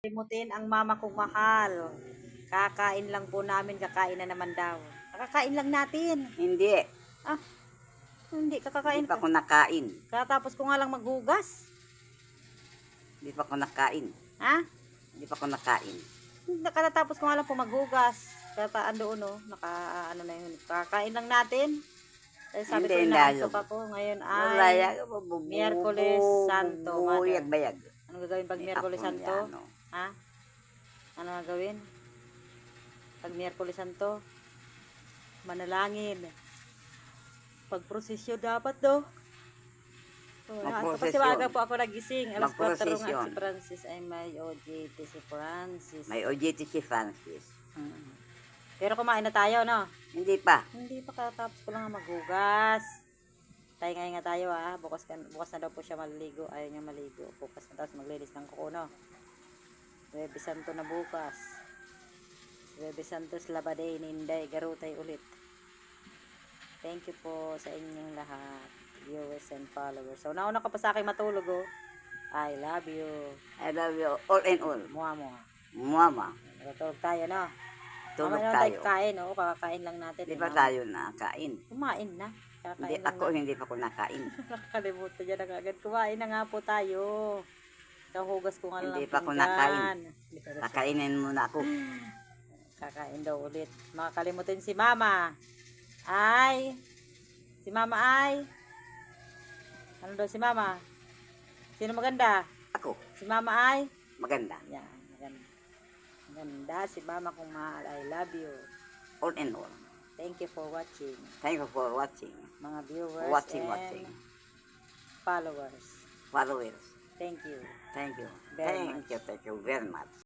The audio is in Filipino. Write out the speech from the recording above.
Limutin ang mama kong mahal. Kakain lang po namin, kakain na naman daw. Kakakain lang natin. Hindi. Ah, hindi kakakain Hindi pa ka. ako nakain. Katapos ko nga lang maghugas. Hindi pa ako nakain. Ha? Hindi pa ako nakain. Katatapos ko nga lang po maghugas. Kata doon ano na yun. Kakain lang natin. Dahil sabi ko Hindi, inaantok layo. ako. Ngayon Wala ay Miyerkules Santo, mother. Bayag. Ano gagawin pag Miyerkules Santo? Ha? Ano gagawin? Pag Miyerkules Santo? Manalangin. Pagprosesyo dapat do. Kasi waga po ako nagising. Alas 4 nga si Francis ay may OJT si Francis. May OJT si Francis. Pero kumain na tayo, no? Hindi pa. Hindi pa, katapos ko lang maghugas. Tayo ngayon nga tayo, bukas na daw po siya maliligo. Ayaw niya maligo. Bukas na tapos maglinis ng kuko, no? Bebe Santo na bukas. Bebe Santos Labaday, Ninday, Garutay ulit. Thank you po sa inyong lahat, viewers and followers. So, nauna ka pa sa akin matulog, oh. I love you. I love you all and all. Mua. Mama. Natulog tayo, no? Tulog Mamaya tayo. Kain, no? Kakakain lang natin. Hindi pa tayo nakain. Kumain na. Kakain Hindi lang ako, hindi pa ako nakain. Nakakalimutan niya na agad. Kumain na nga po tayo. Kahugas ko nga lang. Hindi pa ako nakain. Nakainin muna ako. Kakain daw ulit. Makakalimutan si Mama. Si Mama ay. Ano daw si Mama? Sino maganda? Ako. Si Mama ay. Maganda. Yan, maganda. Maganda si Mama kong mahal. I love you. All and all. Thank you for watching. Thank you for watching. Mga viewers Watching. followers. Followers. Thank you. Thank you. Very much. Thank you very much.